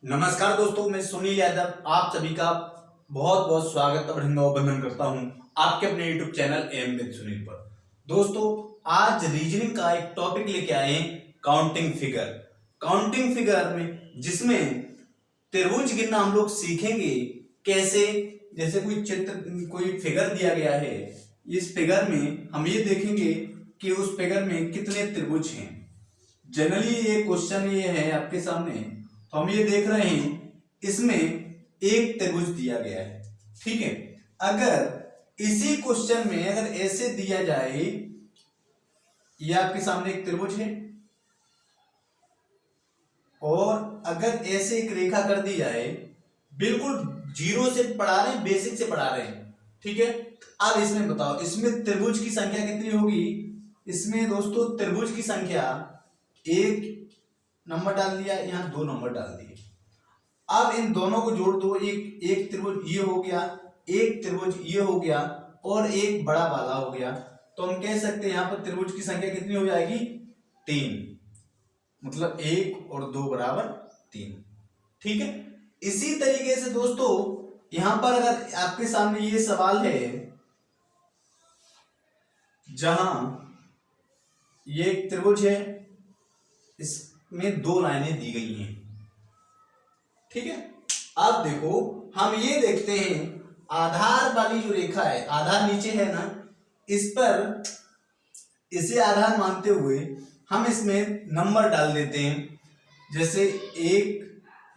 नमस्कार दोस्तों, मैं सुनील यादव आप सभी का बहुत बहुत स्वागत और अभिनंदन करता हूं आपके अपने YouTube channel M with Sunil पर। दोस्तों, आज रीजनिंग का एक टॉपिक लेके आए हैं, काउंटिंग फिगर। काउंटिंग फिगर में जिसमें त्रिभुज गिनना हम लोग सीखेंगे कैसे। जैसे कोई चित्र, कोई फिगर दिया गया है, इस फिगर में हम ये देखेंगे कि उस फिगर में कितने त्रिभुज हैं। जनरली ये क्वेश्चन ये है आपके सामने, तो हम ये देख रहे हैं इसमें एक त्रिभुज दिया गया है, ठीक है। अगर इसी क्वेश्चन में अगर ऐसे दिया जाए, ये आपके सामने एक त्रिभुज है और अगर ऐसे एक रेखा कर दी जाए, बिल्कुल जीरो से पढ़ा रहे हैं, बेसिक से पढ़ा रहे हैं, ठीक है। अब इसमें बताओ, इसमें त्रिभुज की संख्या कितनी होगी। इसमें दोस्तों त्रिभुज की संख्या, एक नंबर डाल दिया, यहां दो नंबर डाल दिए। अब इन दोनों को जोड़ दो, एक त्रिभुज ये हो गया, एक त्रिभुज ये हो गया और एक बड़ा वाला हो गया। तो हम कह सकते हैं यहां पर त्रिभुज की संख्या कितनी हो जाएगी, 3। मतलब 1 और 2 बराबर 3, ठीक है। इसी तरीके से दोस्तों यहां पर अगर आपके सामने ये सवाल है जहां ये एक त्रिभुज है, इसमें दो लाइनें दी गई हैं, ठीक है। अब देखो, हम ये देखते हैं आधार वाली जो रेखा है, आधार नीचे है ना, इस पर इसे आधार मानते हुए हम इसमें नंबर डाल देते हैं, जैसे 1,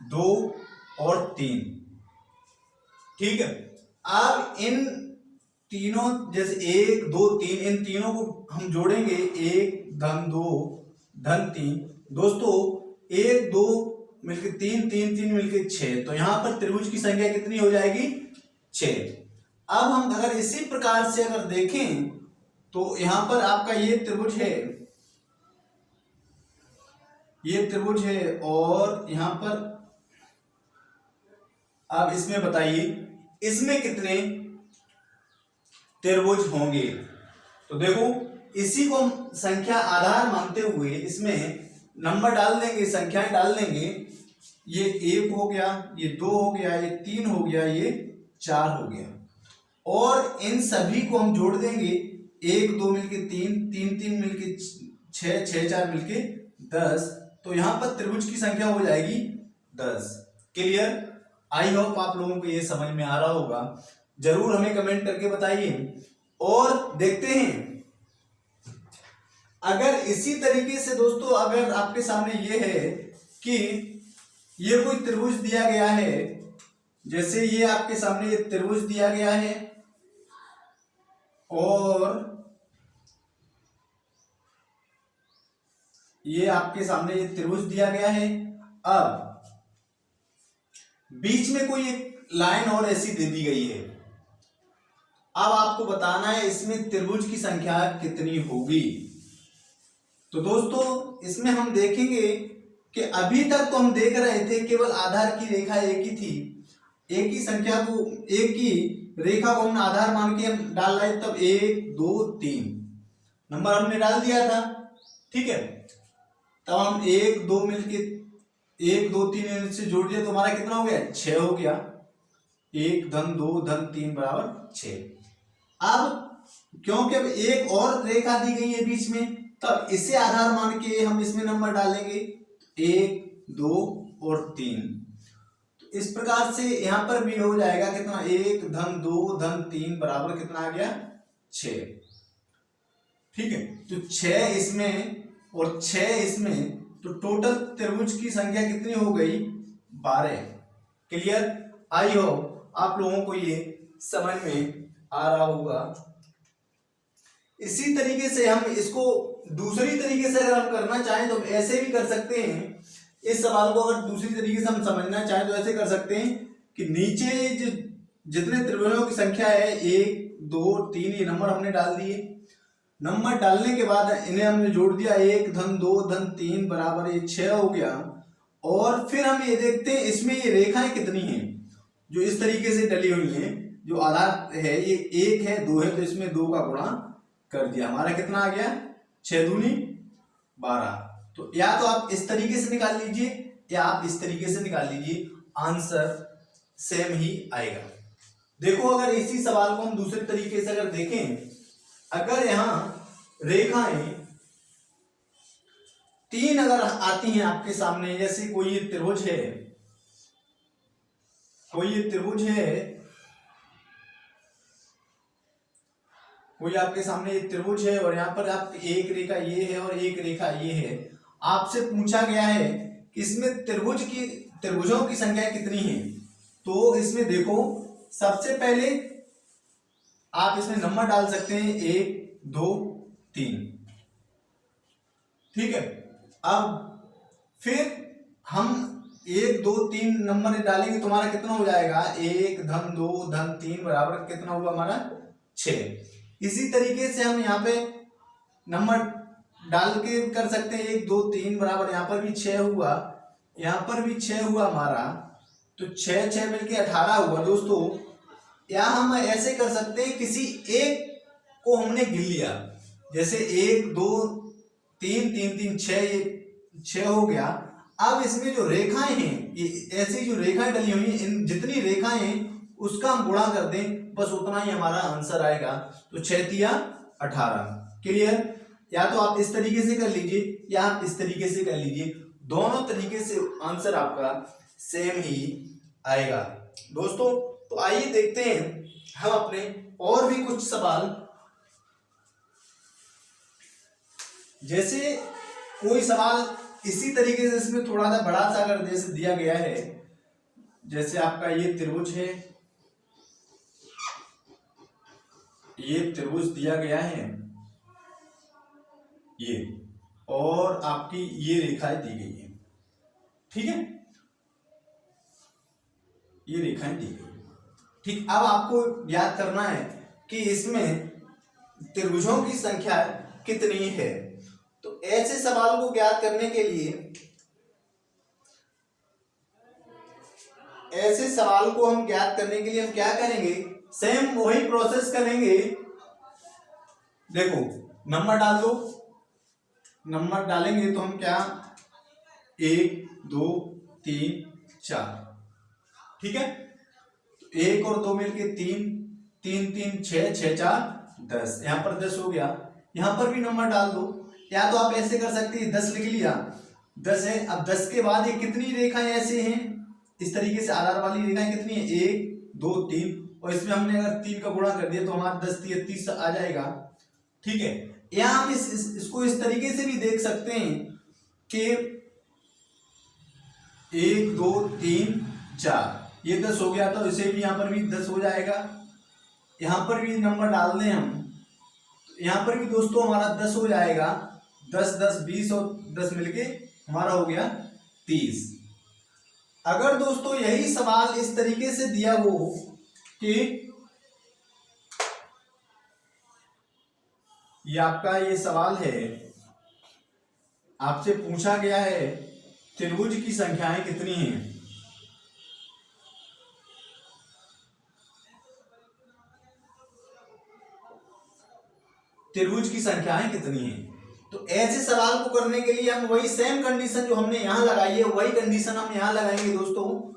2 और 3, ठीक है। अब इन तीनों, जैसे 1, 2, 3, इन तीनों को हम जोड़ेंगे, 1 धन 2 धन 3। दोस्तों 1 2 मिलके 3 3 3 मिलके 6, तो यहां पर त्रिभुज की संख्या कितनी हो जाएगी, 6। अब हम अगर इसी प्रकार से अगर देखें तो यहां पर आपका ये त्रिभुज है, ये त्रिभुज है और यहां पर आप इसमें बताइए इसमें कितने त्रिभुज होंगे। तो देखो, इसी को हम संख्या आधार मानते हुए इसमें नंबर डाल देंगे, संख्याएं डाल देंगे। ये 1 हो गया, ये 2 हो गया, ये 3 हो गया, ये 4 हो गया और इन सभी को हम जोड़ देंगे, 1 2 मिलके 3 3 3 मिलके 6 6 4 मिलके 10। तो यहां पर त्रिभुज की संख्या हो जाएगी 10। क्लियर? आई होप आप लोगों को ये समझ में आ रहा होगा। जरूर हमें कमेंट करके बताइए। और देखते हैं, अगर इसी तरीके से दोस्तों अगर आपके सामने ये है कि ये कोई त्रिभुज दिया गया है, जैसे ये आपके सामने ये त्रिभुज दिया गया है और ये आपके सामने ये त्रिभुज दिया गया है। अब बीच में कोई एक लाइन और ऐसी दे दी गई है। अब आपको बताना है इसमें त्रिभुज की संख्या कितनी होगी। तो दोस्तों इसमें हम देखेंगे कि अभी तक तो हम देख रहे थे केवल आधार की रेखा एक ही थी, एक ही संख्या को, एक ही रेखा को हमने आधार मान के हम डाल रहे, तब 1 2 3 नंबर हमने डाल दिया था, ठीक है। तब हम 1 2 मिलके 1 2 3 से जोड़ दिया तो हमारा कितना हो गया, 6 हो गया। 1 धन 2 धन 3 बराबर 6। अब क्योंकि अब एक और रेखा दी गई है बीच में, तब इसे आधार मान के हम इसमें नंबर डालेंगे, 1 2 और 3। तो इस प्रकार से यहां पर भी हो जाएगा कितना, 1 धन 2 धन 3 बराबर कितना आ गया, 6, ठीक है। तो 6 इसमें और 6 इसमें, तो टोटल त्रिभुज की संख्या कितनी हो गई, 12। क्लियर? आई हो आप लोगों को ये समझ में आ रहा होगा। इसी तरीके से हम इसको दूसरी तरीके से अगर हम करना चाहें तो ऐसे भी कर सकते हैं। इस सवाल को अगर दूसरी तरीके से हम समझना चाहें तो ऐसे कर सकते हैं कि नीचे जो जितने त्रिभुजों की संख्या है, 1 2 3, ये नंबर हमने डाल दिए। नंबर डालने के बाद इन्हें हमने जोड़ दिया, 1 धन 2 धन 3 बराबर ये 6 हो गया। और फिर हम ये देखते हैं इसमें ये रेखाएं कितनी हैं जो इस तरीके से डली हुई हैं। जो आधार है ये 1 है, 2 है, तो इसमें 2 का गुणा कर दिया, हमारा कितना आ गया, 6 दूनी 12। तो या तो आप इस तरीके से निकाल लीजिए या आप इस तरीके से निकाल लीजिए, आंसर सेम ही आएगा। देखो अगर इसी सवाल को हम दूसरे तरीके से अगर देखें, अगर यहां रेखाएं 3 अगर आती हैं आपके सामने, जैसे कोई ये त्रिभुज है, कोई ये त्रिभुज है, कोई आपके सामने ये त्रिभुज है और यहाँ पर आप एक रेखा ये है और एक रेखा ये है। आपसे पूछा गया है कि इसमें त्रिभुजों की संख्या कितनी है। तो इसमें देखो सबसे पहले आप इसमें नंबर डाल सकते हैं 1 2 3, ठीक है। अब फिर हम 1 2 3 नंबर डालेंगे, तुम्हारा कितना हो जाएगा 1 धन 2 धन 3 बराबर कितना हुआ हमारा 6। इसी तरीके से हम यहाँ पे नंबर डाल के कर सकते हैं 1 2 3 बराबर, यहाँ पर भी 6 हुआ, यहाँ पर भी 6 हुआ हमारा, तो 6 6 मिलके 18 हुआ दोस्तों। या हम ऐसे कर सकते हैं, किसी एक को हमने गिन लिया, जैसे 1 2 3 3 3 6, ये 6 हो गया। अब इसमें जो रेखाएं हैं, ये ऐसी जो रेखाएं डली हुई हैं, इन जितनी रेखाएं हैं उसका हम गुणा कर दें, बस उतना ही हमारा आंसर आएगा। तो 6 तिया 18। क्लियर? या तो आप इस तरीके से कर लीजिए या आप इस तरीके से कर लीजिए, दोनों तरीके से आंसर आपका सेम ही आएगा दोस्तों। तो आइए देखते हैं हम अपने और भी कुछ सवाल। जैसे कोई सवाल इसी तरीके से, इसमें थोड़ा सा बड़ा सा अगर जैसे दिया गया है, जैसे आपका ये त्रिभुज है, ये त्रिभुज दिया गया है ये, और आपकी ये रेखाएं दी गई है, ठीक है, ये रेखाएं दी गई, ठीक। अब आपको याद करना है कि इसमें त्रिभुजों की संख्या कितनी है। तो ऐसे सवाल को ज्ञात करने के लिए, ऐसे सवाल को हम ज्ञात करने के लिए हम क्या करेंगे, सेम वही प्रोसेस करेंगे। देखो नंबर डाल दो, नंबर डालेंगे तो हम क्या 1 2 3 4, ठीक है। 1 और 2 मिलके 3 3 3 6 6 4 10, यहाँ पर 10 हो गया। यहाँ पर भी नंबर डाल दो, या तो आप ऐसे कर सकते हैं 10 लिख लिया, 10 है। अब 10 के बाद ये कितनी रेखाएं ऐसे हैं, इस तरीके से आधार वाली रेखाएं कितनी है 1 2 3, और इसमें हमने अगर 3 का गुणा कर दिया तो हमारा 10 3 30 आ जाएगा, ठीक है। या हम इसको इस तरीके से भी देख सकते हैं कि 1 2 3 4, ये 10 हो गया, तो इसे भी यहाँ पर भी 10 हो जाएगा। यहाँ पर भी नंबर डाल दें हम, यहाँ पर भी दोस्तों हमारा 10 हो जाएगा, 10 10 20 और 10 मिलके हमारा हो गया 30। अगर दोस्तों यही सवाल इस तरीके से दिया हो कि ये आपका ये सवाल है, आपसे पूछा गया है त्रिभुज की संख्याएं कितनी हैं, त्रिभुज की संख्याएं कितनी हैं, तो ऐसे सवाल को करने के लिए हम वही सेम कंडीशन जो हमने यहां लगाई है, वही कंडीशन हम यहां लगाएंगे दोस्तों।